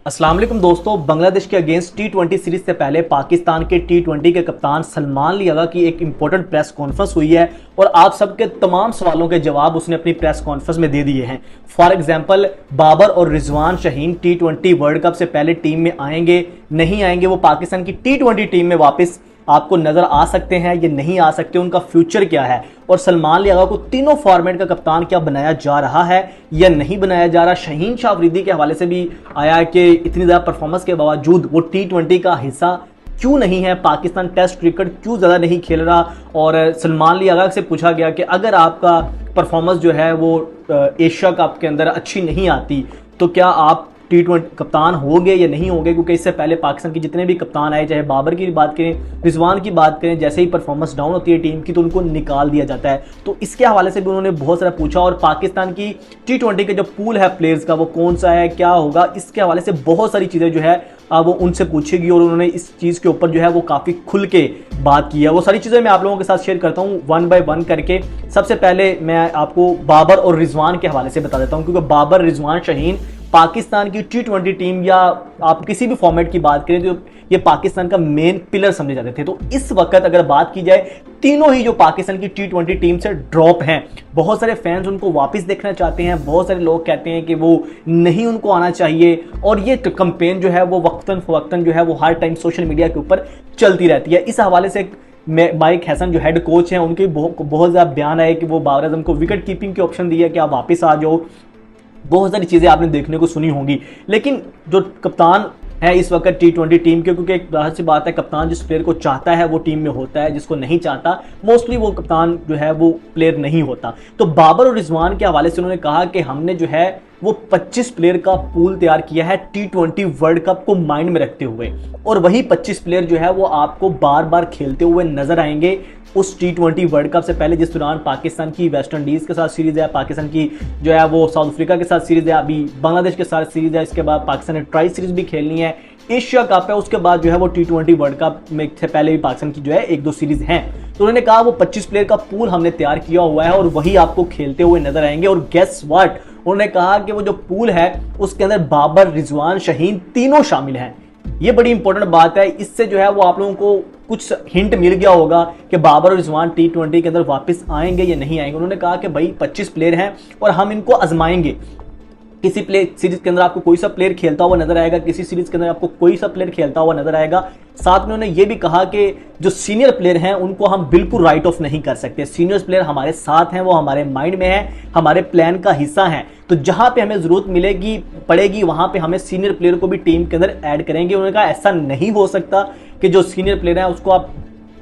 अस्सलाम वालेकुम दोस्तों, बांग्लादेश के अगेंस्ट टी20 सीरीज से पहले पाकिस्तान के टी20 के कप्तान सलमान लियागा की एक इंपॉर्टेंट प्रेस कॉन्फ्रेंस हुई है और आप सबके तमाम सवालों के जवाब उसने अपनी प्रेस कॉन्फ्रेंस में दे दिए हैं। फॉर एग्जांपल, बाबर और रिजवान शाहीन टी20 वर्ल्ड कप से पहले टीम में आएंगे नहीं आएंगे, वो पाकिस्तान की टी20 टीम में वापस आपको नजर आ सकते हैं या नहीं आ सकते, उनका फ्यूचर क्या है और सलमान लियागा को तीनों फॉर्मेट का कप्तान क्या बनाया जा रहा है या नहीं बनाया जा रहा। शाहीन शाह अफरीदी के हवाले से भी आया है कि इतनी ज़्यादा परफॉर्मेंस के बावजूद वो टी20 का हिस्सा क्यों नहीं है, पाकिस्तान टेस्ट क्रिकेट क्यों ज़्यादा नहीं खेल रहा। और सलमान लियागा से पूछा गया कि अगर आपका परफॉर्मेंस जो है वो एशिया कप के अंदर अच्छी नहीं आती तो क्या आप टी20 कप्तान होंगे या नहीं होंगे, क्योंकि इससे पहले पाकिस्तान के जितने भी कप्तान आए, चाहे बाबर की बात करें, रिजवान की बात करें, जैसे ही परफॉर्मेंस डाउन होती है टीम की तो उनको निकाल दिया जाता है। तो इसके हवाले से भी उन्होंने बहुत सारा पूछा और पाकिस्तान की टी20 का जो पूल है प्लेयर्स का वो कौन सा है, क्या होगा, इसके हवाले से बहुत सारी चीज़ें जो है वो उनसे पूछेगी और उन्होंने इस चीज़ के ऊपर जो है वो काफ़ी खुल के बात की है। वो सारी चीज़ें मैं आप लोगों के साथ शेयर करता हूँ वन बाय वन करके। सबसे पहले मैं आपको बाबर और रिजवान के हवाले से बता देता हूँ, क्योंकि बाबर, रिजवान, शाहीन पाकिस्तान की टी20 टीम या आप किसी भी फॉर्मेट की बात करें तो ये पाकिस्तान का मेन पिलर समझे जाते थे। तो इस वक्त अगर बात की जाए, तीनों ही जो पाकिस्तान की टी20 टीम से ड्रॉप हैं, बहुत सारे फैंस उनको वापस देखना चाहते हैं, बहुत सारे लोग कहते हैं कि वो नहीं उनको आना चाहिए और ये कंपेन जो है वो वक्तन फवक्तन जो है वो हर टाइम सोशल मीडिया के ऊपर चलती रहती है। इस हवाले से माइक हैसन जो हेड कोच हैं उनके बहुत ज़्यादा बयान आए कि वो बाबर आजम को विकेट कीपिंग के ऑप्शन दिया कि आप वापस आ जाओ। बहुत सारी चीज़ें आपने देखने को सुनी होंगी, लेकिन जो कप्तान है इस वक्त टी20 टीम के, क्योंकि एक बात सी बात है, कप्तान जिस प्लेयर को चाहता है वो टीम में होता है, जिसको नहीं चाहता मोस्टली वो कप्तान जो है वो प्लेयर नहीं होता। तो बाबर और रिजवान के हवाले से उन्होंने कहा कि हमने जो है वो 25 प्लेयर का पूल तैयार किया है टी20 वर्ल्ड कप को माइंड में रखते हुए, और वही 25 प्लेयर जो है वो आपको बार बार खेलते हुए नजर आएंगे उस टी20 वर्ल्ड कप से पहले, जिस दौरान पाकिस्तान की वेस्ट इंडीज़ के साथ सीरीज़ है, पाकिस्तान की जो है वो साउथ अफ्रीका के साथ सीरीज़ है, अभी बांग्लादेश के साथ सीरीज़ है, इसके बाद पाकिस्तान ने ट्राई सीरीज़ भी खेलनी है, एशिया कप है, उसके बाद जो है वो टी20 वर्ल्ड कप में से पहले भी पाकिस्तान की जो है एक दो सीरीज़ हैं। तो उन्होंने कहा वो 25 प्लेयर का पूल हमने तैयार किया हुआ है और वही आपको खेलते हुए नजर आएंगे। और गेस व्हाट, उन्होंने कहा कि वो जो पूल है उसके अंदर बाबर, रिजवान, शाहीन तीनों शामिल हैं। ये बड़ी इंपॉर्टेंट बात है, इससे जो है वो आप लोगों को कुछ हिंट मिल गया होगा कि बाबर और रिजवान टी20 के अंदर वापस आएंगे या नहीं आएंगे। उन्होंने कहा कि भाई 25 प्लेयर हैं और हम इनको आजमाएंगे। किसी प्ले सीरीज के अंदर आपको कोई सा प्लेयर खेलता हुआ नजर आएगा, किसी सीरीज के अंदर आपको कोई सा प्लेयर खेलता हुआ नजर आएगा। साथ में उन्होंने ये भी कहा कि जो सीनियर प्लेयर हैं उनको हम बिल्कुल राइट ऑफ नहीं कर सकते। सीनियर प्लेयर हमारे साथ हैं, वो हमारे माइंड में है, हमारे प्लान का हिस्सा हैं, तो जहां पे हमें जरूरत मिलेगी पड़ेगी वहां पे हमें सीनियर प्लेयर को भी टीम के अंदर ऐड करेंगे। उन्होंने कहा ऐसा नहीं हो सकता कि जो सीनियर प्लेयर है उसको आप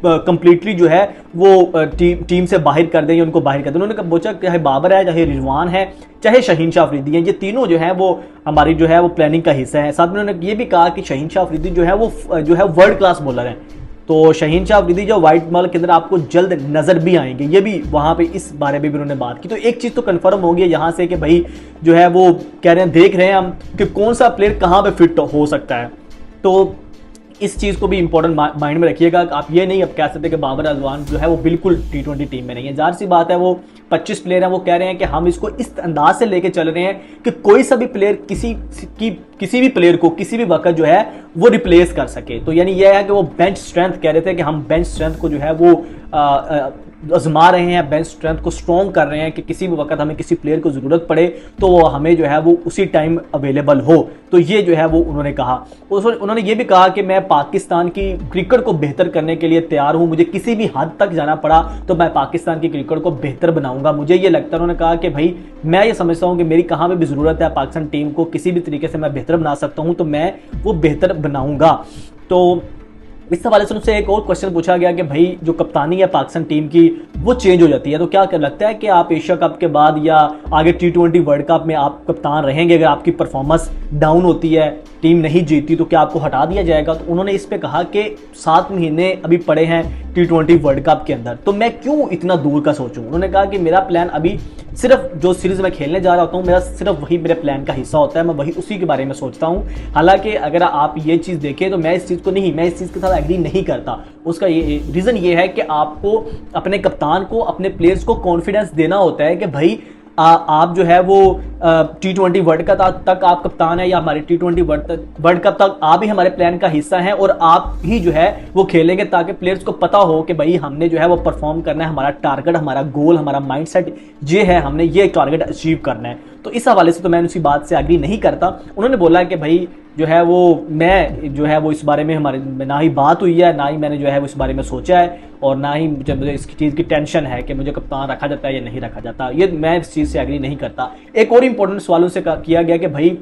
कंप्लीटली जो है वो टीम से बाहर कर देंगे, उनको बाहर कर दें। उन्होंने बोला चाहे बाबर है, चाहे रिजवान है, चाहे शाहीन शाह अफरीदी हैं, ये तीनों जो है वो हमारी जो है वो प्लानिंग का हिस्सा है। साथ में उन्होंने ये भी कहा कि शाहीन शाह अफरीदी जो है वो वर्ल्ड क्लास बॉलर हैं, तो शाहीन शाह अफरीदी जो वाइट बॉल के अंदर आपको जल्द नजर भी आएंगे, ये भी वहां पे इस बारे में भी उन्होंने बात की। तो एक चीज तो कंफर्म हो गई यहाँ से कि भाई जो है वो कह रहे हैं, देख रहे हैं हम कि कौन सा प्लेयर कहाँ पे फिट हो सकता है। तो इस चीज़ को भी इंपॉर्टेंट माइंड में रखिएगा। आप ये नहीं अब कह सकते कि बाबर रिजवान जो है वो बिल्कुल टी20 टीम में नहीं है। जाहिर सी बात है वो 25 प्लेयर हैं, वो कह रहे हैं कि हम इसको इस अंदाज से लेके चल रहे हैं कि कोई सा भी प्लेयर किसी भी प्लेयर को किसी भी वक्त जो है वो रिप्लेस कर सके। तो यानी यह है कि वो बेंच स्ट्रेंथ कह रहे थे कि हम बेंच स्ट्रेंथ को जो है वो आजमा रहे हैं, बेंच स्ट्रेंथ को स्ट्रॉन्ग कर रहे हैं कि किसी भी वक्त हमें किसी प्लेयर को ज़रूरत पड़े तो वो हमें जो है वो उसी टाइम अवेलेबल हो। तो ये जो है वो उन्होंने कहा। उन्होंने ये भी कहा कि मैं पाकिस्तान की क्रिकेट को बेहतर करने के लिए तैयार हूँ, मुझे किसी भी हद तक जाना पड़ा तो मैं पाकिस्तान की क्रिकेट को बेहतर बनाऊंगा। मुझे ये लगता है, उन्होंने कहा कि भाई मैं ये समझता हूँ कि मेरी कहाँ पर भी ज़रूरत है, पाकिस्तान टीम को किसी भी तरीके से मैं बेहतर बना सकता हूँ तो मैं वो बेहतर बनाऊंगा। तो इस हवाले से उनसे एक और क्वेश्चन पूछा गया कि भाई जो कप्तानी है पाकिस्तान टीम की वो चेंज हो जाती है, तो क्या लगता है कि आप एशिया कप के बाद या आगे टी20 वर्ल्ड कप में आप कप्तान रहेंगे, अगर आपकी परफॉर्मेंस डाउन होती है, टीम नहीं जीतती तो क्या आपको हटा दिया जाएगा? तो उन्होंने इस पे कहा कि 7 महीने अभी पड़े हैं टी20 वर्ल्ड कप के अंदर, तो मैं क्यों इतना दूर का सोचूं। उन्होंने कहा कि मेरा प्लान अभी सिर्फ जो सीरीज में खेलने जा रहा होता हूँ, मेरा सिर्फ वही मेरे प्लान का हिस्सा होता है, मैं वही उसी के बारे में सोचता हूँ। हालांकि अगर आप ये चीज़ देखें तो मैं इस चीज़ के साथ एग्री नहीं करता। उसका ये रीज़न ये है कि आपको अपने कप्तान को, अपने प्लेयर्स को कॉन्फिडेंस देना होता है कि भाई आप जो है वो T20 वर्ल्ड कप तक आप कप्तान है, या हमारे T20 वर्ल्ड कप तक आप ही हमारे प्लान का हिस्सा हैं और आप ही जो है वो खेलेंगे, ताकि प्लेयर्स को पता हो कि भाई हमने जो है वो परफॉर्म करना है, हमारा टारगेट, हमारा गोल, हमारा माइंडसेट ये है, हमने ये टारगेट अचीव करना है। तो इस हवाले से तो मैं उसी बात से एग्री नहीं करता। उन्होंने बोला कि भाई जो है वो मैं जो है वो इस बारे में हमारे ना ही बात हुई है, ना ही मैंने जो है वो इस बारे में सोचा है, और ना ही मुझे इस चीज़ की टेंशन है कि मुझे कप्तान रखा जाता है या नहीं रखा जाता। ये मैं इस चीज़ से एग्री नहीं करता। एक और इंपॉर्टेंट सवालों से किया गया कि भाई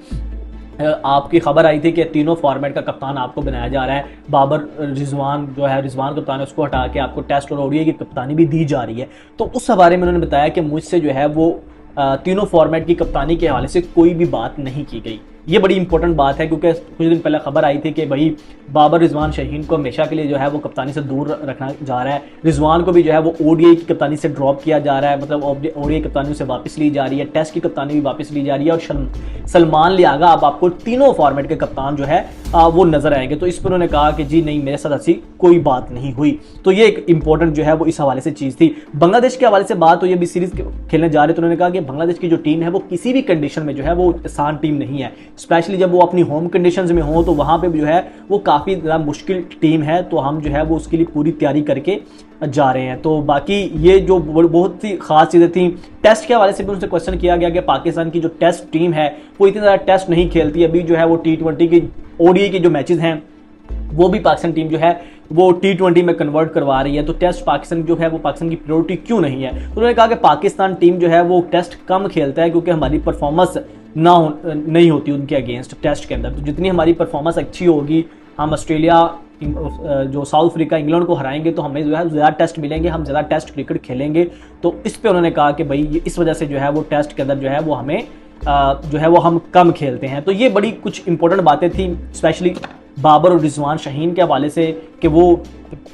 आपकी खबर आई थी कि तीनों फॉर्मेट का कप्तान आपको बनाया जा रहा है, बाबर रिजवान जो है, रिजवान कप्तान है, उसको हटा के आपको टेस्ट और ओडीआई की कप्तानी भी दी जा रही है। तो उस हवाले में उन्होंने बताया कि मुझसे जो है वो तीनों फॉर्मेट की कप्तानी के हवाले से कोई भी बात नहीं की गई। ये बड़ी इंपॉर्टेंट बात है, क्योंकि कुछ दिन पहले खबर आई थी कि भाई बाबर रिजवान शाहीन को हमेशा के लिए जो है वो कप्तानी से दूर रखना जा रहा है, रिजवान को भी जो है वो ओडीआई की कप्तानी से ड्रॉप किया जा रहा है, मतलब ओडीआई कप्तानी से वापस ली जा रही है, टेस्ट की कप्तानी भी वापस ली जा रही है, और सलमान लियागा अब आपको तीनों फॉर्मेट के कप्तान जो है वो नजर आएंगे। तो इस पर उन्होंने कहा कि जी नहीं, मेरे साथ ऐसी कोई बात नहीं हुई। तो ये एक इंपॉर्टेंट जो है वो इस हवाले से चीज़ थी। बांग्लादेश के हवाले से बात हुई, अभी सीरीज खेलने जा रहे, तो उन्होंने कहा कि बांग्लादेश की जो टीम है वो किसी भी कंडीशन में जो है वो आसान टीम नहीं है, स्पेशली जब वो अपनी होम कंडीशंस में हो, तो वहाँ पे जो है वो काफ़ी ज़्यादा मुश्किल टीम है। तो हम जो है वो उसके लिए पूरी तैयारी करके जा रहे हैं। तो बाकी ये जो बहुत ही खास चीज़ें थी। टेस्ट के हवाले से भी उनसे क्वेश्चन किया गया कि पाकिस्तान की जो टेस्ट टीम है वो इतनी ज़्यादा टेस्ट नहीं खेलती। अभी जो है वो T20 की ओडीआई के जो मैचेस हैं वो भी पाकिस्तान टीम जो है वो T20 में कन्वर्ट करवा रही है। तो टेस्ट पाकिस्तान जो है वो पाकिस्तान की प्रायोरिटी क्यों नहीं है? तो उन्होंने कहा कि पाकिस्तान टीम जो है वो टेस्ट कम खेलता है, क्योंकि हमारी परफॉर्मेंस नहीं होती उनके अगेंस्ट टेस्ट के अंदर। तो जितनी हमारी परफॉर्मेंस अच्छी होगी, हम ऑस्ट्रेलिया, जो साउथ अफ्रीका, इंग्लैंड को हराएंगे, तो हमें जो है ज़्यादा टेस्ट मिलेंगे, हम ज़्यादा टेस्ट क्रिकेट खेलेंगे। तो इस पे उन्होंने कहा कि भाई इस वजह से जो है वो टेस्ट के अंदर जो है वो हमें जो है वो हम कम खेलते हैं। तो ये बड़ी कुछ इंपॉर्टेंट बातें थी, स्पेशली बाबर और रिजवान शाहीन के हवाले से, कि वो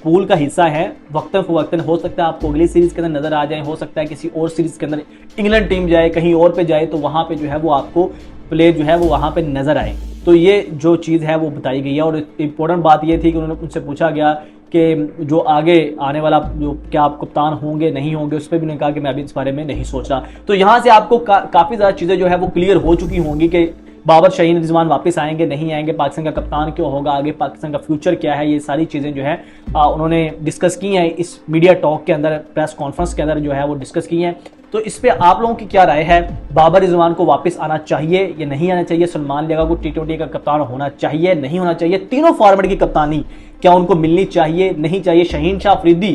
पूल का हिस्सा है। वक्तन फ़वक्तन हो सकता है आपको अगली सीरीज़ के अंदर नज़र आ जाए, हो सकता है किसी और सीरीज़ के अंदर इंग्लैंड टीम जाए, कहीं और पे जाए, तो वहाँ पे जो है वो आपको प्लेयर जो है वो वहाँ पे नज़र आए। तो ये जो चीज़ है वो बताई गई है। और इम्पोर्टेंट बात ये थी कि उन्होंने उनसे पूछा गया कि जो आगे आने वाला जो क्या आप कप्तान होंगे नहीं होंगे, उस पर भी उन्होंने कहा कि मैं अभी इस बारे में नहीं सोच रहा। तो यहाँ से आपको काफ़ी ज़्यादा चीज़ें जो है वो क्लियर हो चुकी होंगी कि बाबर, शाहीन, रिजवान वापस आएंगे नहीं आएंगे, पाकिस्तान का कप्तान क्यों होगा, आगे पाकिस्तान का फ्यूचर क्या है। ये सारी चीज़ें जो है उन्होंने डिस्कस की हैं इस मीडिया टॉक के अंदर, प्रेस कॉन्फ्रेंस के अंदर जो है वो डिस्कस की हैं। तो इस पे आप लोगों की क्या राय है? बाबर रिजवान को वापस आना चाहिए या नहीं आना चाहिए? सलमान लियागा को T20 का कप्तान होना चाहिए नहीं होना चाहिए? तीनों फॉर्मेट की कप्तानी क्या उनको मिलनी चाहिए नहीं चाहिए? शहीन शाह अफरीदी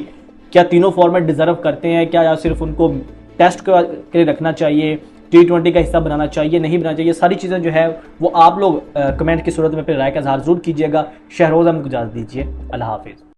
क्या तीनों फॉर्मेट डिजर्व करते हैं क्या, या सिर्फ उनको टेस्ट के लिए रखना चाहिए, T20 का हिस्सा बनाना चाहिए नहीं बनाना चाहिए? सारी चीज़ें जो है वो आप लोग कमेंट की सूरत में अपनी राय का इजहार जरूर कीजिएगा। शहरोज़ अहमद को इजाज़त दीजिए। अल्लाह हाफिज़।